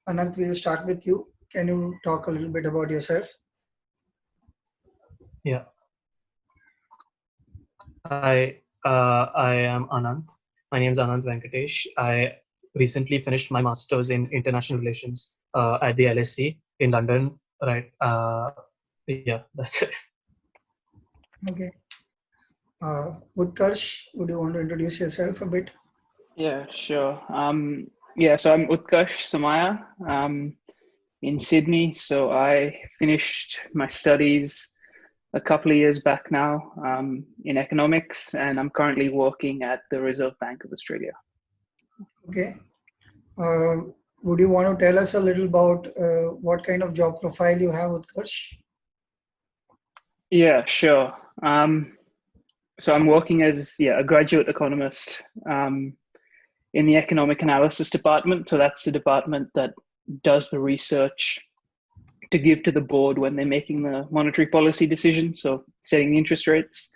Anant, we will start with you. Can you talk a little bit about yourself? Yeah. I am Anant. My name is Anant Venkatesh. I recently finished my master's in international relations at the LSE in London. Right. Yeah, that's it. Okay. Utkarsh, would you want to introduce yourself a bit? Yeah, sure. So I'm Utkarsh Samaya in Sydney. So I finished my studies a couple of years back now in economics, and I'm currently working at the Reserve Bank of Australia. Okay. Would you want to tell us a little about what kind of job profile you have, Utkarsh? Yeah, sure. So I'm working as a graduate economist in the economic analysis department. So that's the department that does the research to give to the board when they're making the monetary policy decisions, so setting the interest rates.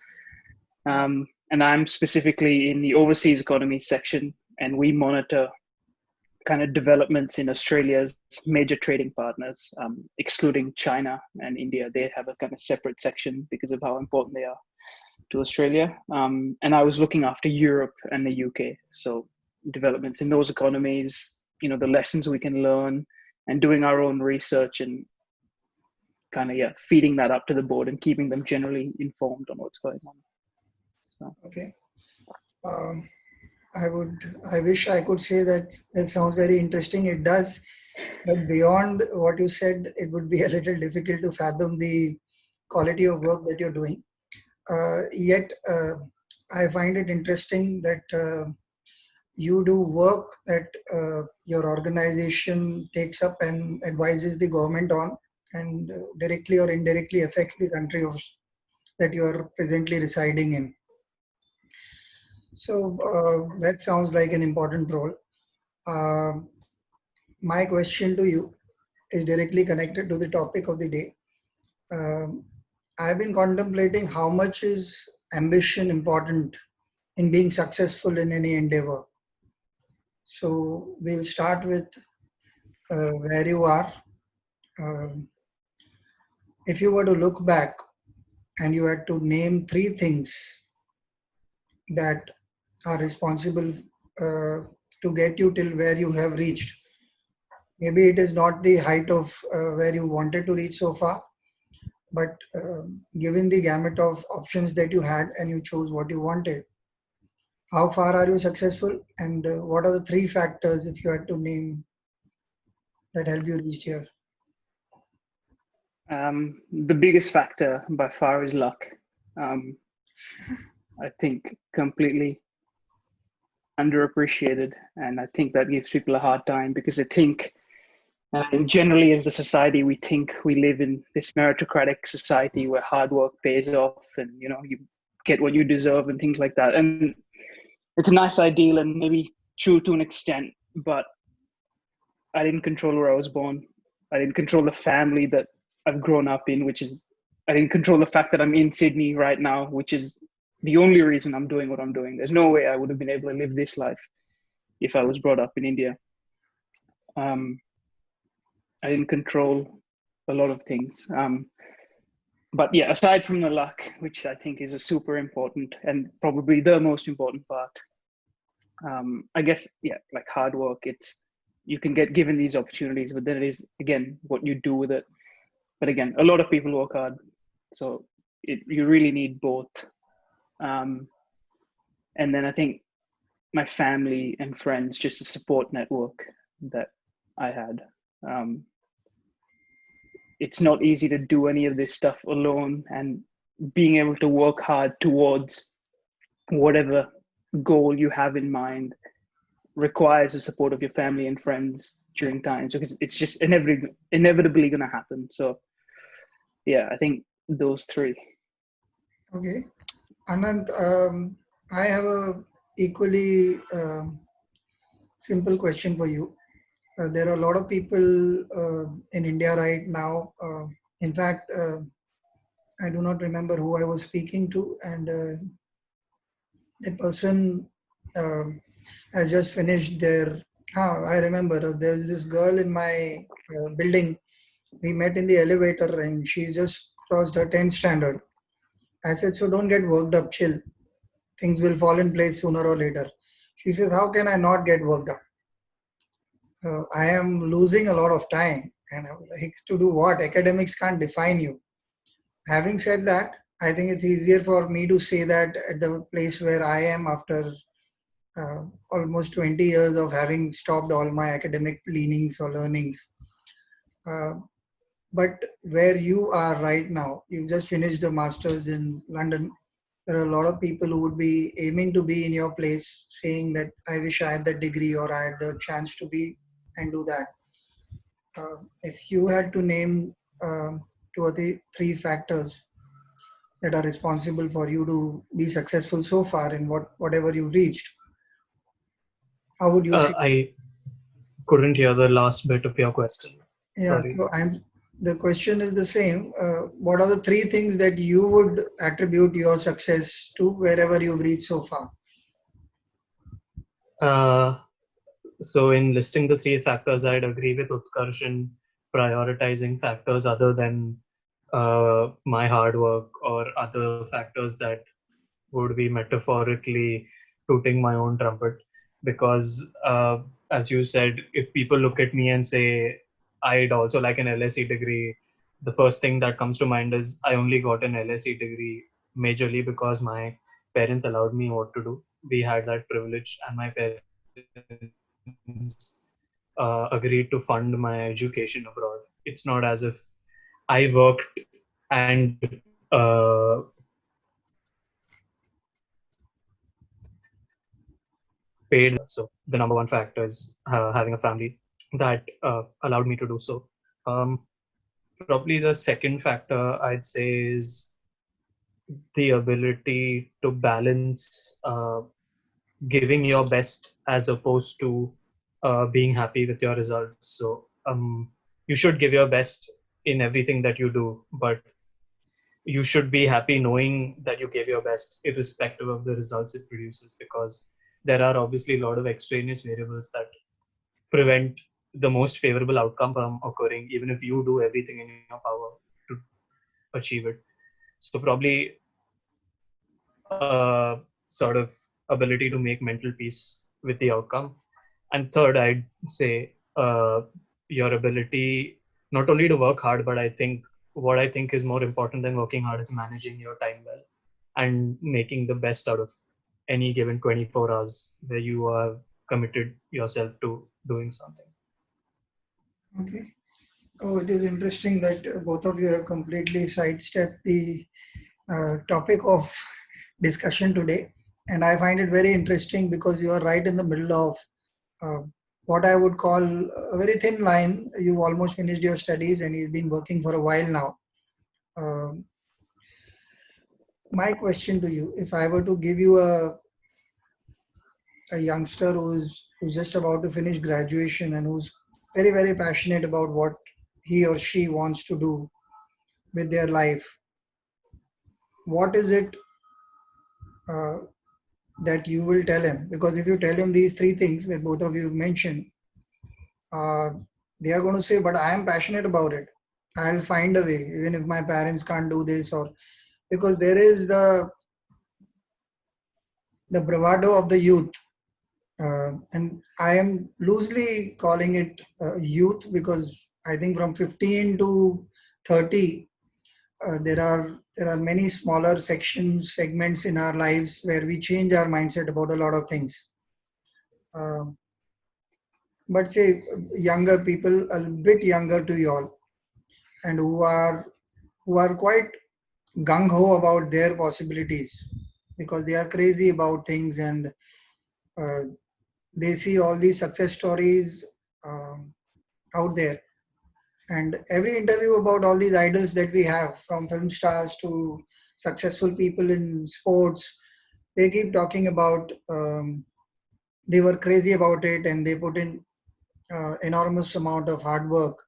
And I'm specifically in the overseas economy section, and we monitor kind of developments in Australia's major trading partners, excluding China and India. They have a kind of separate section because of how important they are to Australia. And I was looking after Europe and the UK. So developments in those economies, the lessons we can learn, and doing our own research and kind of feeding that up to the board and keeping them generally informed on what's going on. So Okay. I wish I could say that sounds very interesting. It does, but beyond what you said, it would be a little difficult to fathom the quality of work that you're doing. Yet, I find it interesting that you do work that your organization takes up and advises the government on, and directly or indirectly affects the country that you are presently residing in. So that sounds like an important role. Uh, my question to you is directly connected to the topic of the day. Um, I've been contemplating how much is ambition important in being successful in any endeavor. So we'll start with where you are. Um, if you were to look back and you had to name three things that are responsible to get you till where you have reached, maybe it is not the height of where you wanted to reach so far, but given the gamut of options that you had and you chose what you wanted, how far are you successful, and what are the three factors, if you had to name, that help you reach here? the biggest factor by far is luck. I think completely underappreciated, and I think that gives people a hard time because they think, generally as a society, we think we live in this meritocratic society where hard work pays off, and you get what you deserve and things like that. And it's a nice ideal and maybe true to an extent, but I didn't control where I was born. I didn't control the family that I've grown up in, I didn't control the fact that I'm in Sydney right now, which is the only reason I'm doing what I'm doing. There's no way I would have been able to live this life if I was brought up in India. I didn't control a lot of things. But yeah, aside from the luck, which I think is a super important and probably the most important part, I guess, like hard work, you can get given these opportunities, but then it is, again, what you do with it. But again, a lot of people work hard. So you really need both. And then I think my family and friends, just a support network that I had. It's not easy to do any of this stuff alone, and being able to work hard towards whatever goal you have in mind requires the support of your family and friends during times, because it's just inevitably going to happen. So yeah, I think those three. Okay. Anand, I have a equally simple question for you. There are a lot of people in India right now. In fact, I do not remember who I was speaking to, and the person has just finished their I remember there was this girl in my building. We met in the elevator and she just crossed her 10th standard. I said, so don't get worked up, chill. Things will fall in place sooner or later. She says, how can I not get worked up? I am losing a lot of time. And I was like, to do what? Academics can't define you. Having said that, I think it's easier for me to say that at the place where I am after almost 20 years of having stopped all my academic leanings or learnings. Uh, but where you are right now, you just finished a master's in London. There are a lot of people who would be aiming to be in your place, saying that I wish I had that degree or I had the chance to be and do that. If you had to name two or three factors that are responsible for you to be successful so far in whatever you've reached, how would you say? I couldn't hear the last bit of your question. Yeah, Sorry. so the question is the same. What are the three things that you would attribute your success to wherever you've reached so far? Uh, so in listing the three factors, I'd agree with Utkarsh in prioritizing factors other than my hard work or other factors that would be metaphorically tooting my own trumpet. Because as you said, if people look at me and say, I'd also like an LSE degree, the first thing that comes to mind is I only got an LSE degree majorly because my parents allowed me what to do. We had that privilege, and my parents agreed to fund my education abroad. It's not as if I worked and paid. So the number one factor is having a family that allowed me to do so. Um, Probably the second factor I'd say is the ability to balance giving your best as opposed to being happy with your results. So you should give your best in everything that you do, but you should be happy knowing that you gave your best irrespective of the results it produces, because there are obviously a lot of extraneous variables that prevent the most favorable outcome from occurring, even if you do everything in your power to achieve it. So probably sort of ability to make mental peace with the outcome. And third, I'd say your ability not only to work hard, but I think what I think is more important than working hard is managing your time well and making the best out of any given 24 hours where you are committed yourself to doing something. Okay. Oh, it is interesting that both of you have completely sidestepped the topic of discussion today. And I find it very interesting because you are right in the middle of uh, what I would call a very thin line. You've almost finished your studies and you've been working for a while now. Um my question to you, if I were to give you a youngster who's just about to finish graduation and who's very passionate about what he or she wants to do with their life, what is it uh, that you will tell him? Because if you tell him these three things that both of you mentioned, uh, they are going to say, but I am passionate about it. I'll find a way, even if my parents can't do this, or because there is the bravado of the youth. And I am loosely calling it youth because I think from 15 to 30, there are many smaller sections, segments in our lives where we change our mindset about a lot of things. Um, but say younger people, a bit younger to you all, and who are quite gung ho about their possibilities because they are crazy about things and uh, they see all these success stories um, out there. And every interview about all these idols that we have, from film stars to successful people in sports, they keep talking about they were crazy about it and they put in enormous amount of hard work.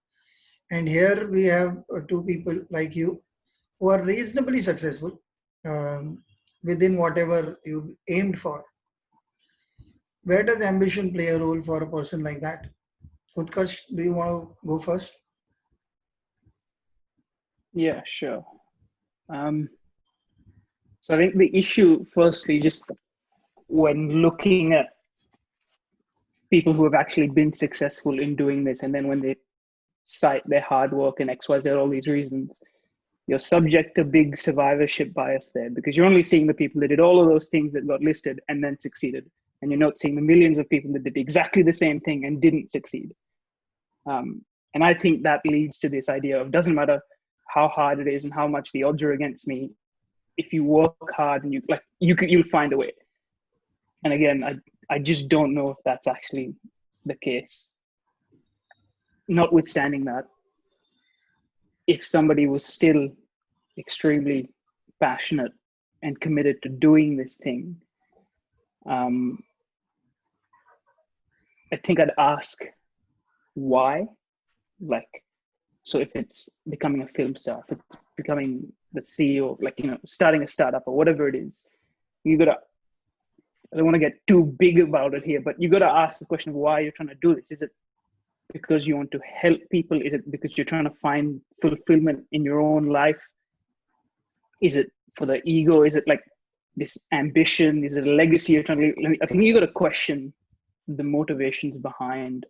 And here we have two people like you who are reasonably successful um, within whatever you aimed for. where does ambition play a role for a person like that? Utkarsh, do you want to go first? Yeah, sure. So I think the issue, firstly, just when looking at people who have actually been successful in doing this, and then when they cite their hard work and XYZ, all these reasons, you're subject to big survivorship bias there because you're only seeing the people that did all of those things that got listed and then succeeded. And you're not seeing the millions of people that did exactly the same thing and didn't succeed. And I think that leads to this idea of doesn't matter how hard it is and how much the odds are against me. If you work hard and you'll find a way. And again, I just don't know if that's actually the case. Notwithstanding that, if somebody was still extremely passionate and committed to doing this thing, I think I'd ask why. Like, so if it's becoming a film star, if it's becoming the CEO, starting a startup or whatever it is, you gotta, I don't want to get too big about it here, but you got to ask the question of why you're trying to do this. Is it because you want to help people? Is it because you're trying to find fulfillment in your own life? Is it for the ego? Is it like this ambition? Is it a legacy you're trying to? I think you got to question the motivations behind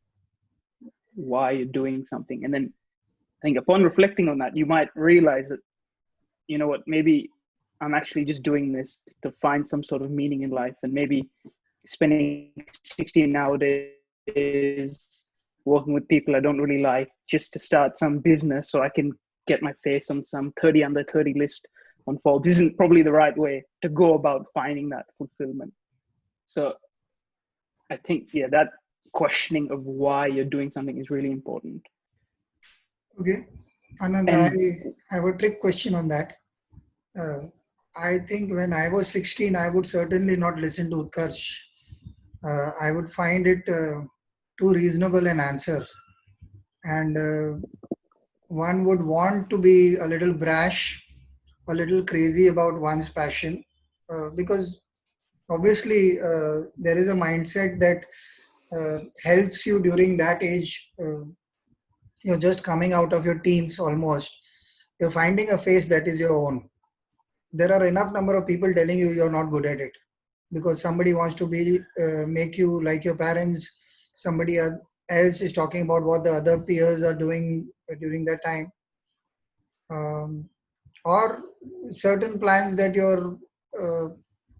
why you're doing something, and then I think upon reflecting on that, you might realize that, you know what, maybe I'm actually just doing this to find some sort of meaning in life, and maybe spending 16 nowadays working with people I don't really like just to start some business so I can get my face on some 30 under 30 list on Forbes isn't probably the right way to go about finding that fulfillment. So I think, yeah, that questioning of why you're doing something is really important. Okay. Anand, And I have a trick question on that. I think when I was 16, I would certainly not listen to Utkarsh. I would find it too reasonable an answer. And one would want to be a little brash, a little crazy about one's passion, because obviously there is a mindset that helps you during that age. You're just coming out of your teens almost. You're finding a face that is your own. There are enough number of people telling you you're not good at it because somebody wants to be make you like your parents. Somebody else is talking about what the other peers are doing during that time, or certain plans that uh,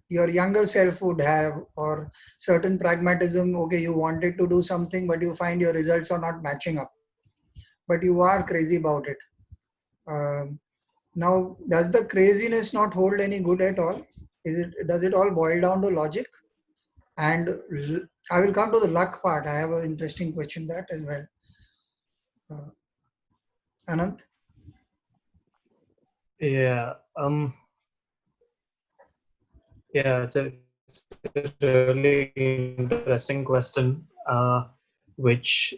your younger self would have, or certain pragmatism. Okay, you wanted to do something but you find your results are not matching up, but you are crazy about it. um, Now, does the craziness not hold any good at all? Does it all boil down to logic? And I will come to the luck part. I have an interesting question that as well. uh, Anant. Yeah. Yeah, it's a really interesting question, which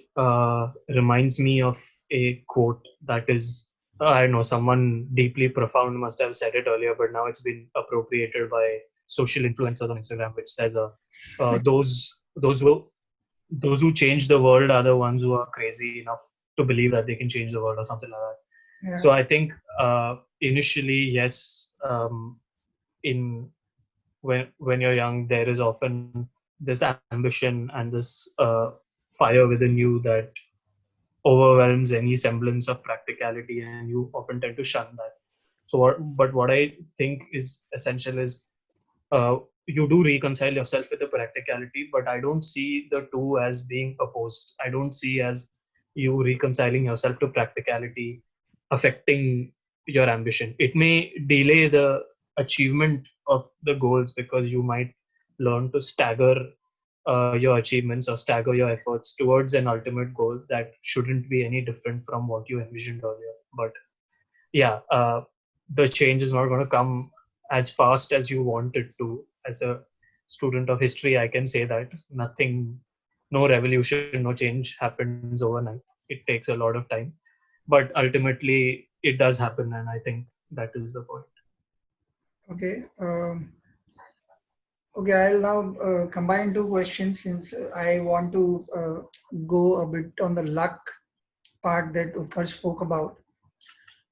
reminds me of a quote that is, I don't know, someone deeply profound must have said it earlier, but now it's been appropriated by social influencers on Instagram, which says, those who change the world are the ones who are crazy enough to believe that they can change the world or something like that. Yeah. So I think initially, yes, in when you're young, there is often this ambition and this fire within you that overwhelms any semblance of practicality, and you often tend to shun that. But what I think is essential is you do reconcile yourself with the practicality, but I don't see the two as being opposed. I don't see as you reconciling yourself to practicality affecting your ambition. It may delay the achievement of the goals because you might learn to stagger your achievements or stagger your efforts towards an ultimate goal that shouldn't be any different from what you envisioned earlier. But yeah, the change is not going to come as fast as you want it to. As a student of history, I can say that no revolution, no change happens overnight. It takes a lot of time, but ultimately it does happen, and I think that is the point. Okay. Okay, I'll now combine two questions since I want to go a bit on the luck part that Utkarsh spoke about.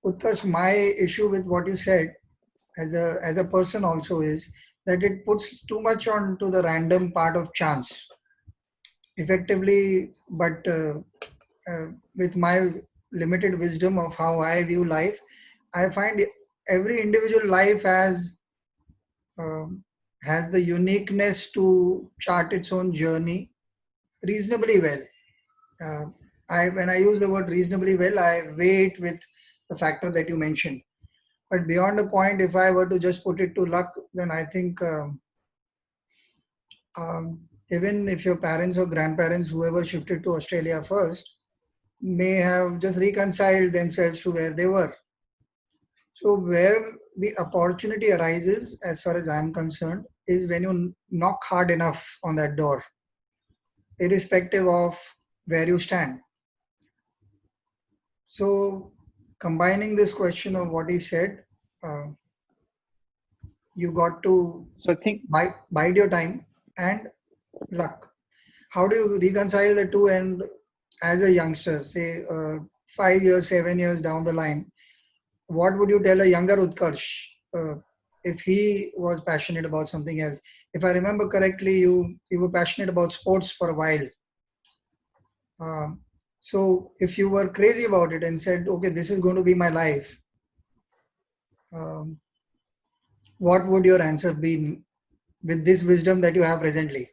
Utkarsh, my issue with what you said as a person also is that it puts too much onto the random part of chance. Effectively, but with my limited wisdom of how I view life, I find every individual life um, has the uniqueness to chart its own journey reasonably well. Uh, when I use the word reasonably well, I weigh it with the factor that you mentioned. But beyond a point, if I were to just put it to luck, then I think even if your parents or grandparents, whoever shifted to Australia first, may have just reconciled themselves to where they were. So, where the opportunity arises, as far as I'm concerned, is when you knock hard enough on that door, irrespective of where you stand. So, combining this question of what he said, uh, you got to So I think bide your time and luck. How do you reconcile the two? And as a youngster, say 5 years, 7 years down the line, what would you tell a younger Utkarsh if he was passionate about something else? If I remember correctly, you were passionate about sports for a while. Um, so if you were crazy about it and said, okay, this is going to be my life, um, what would your answer be with this wisdom that you have presently?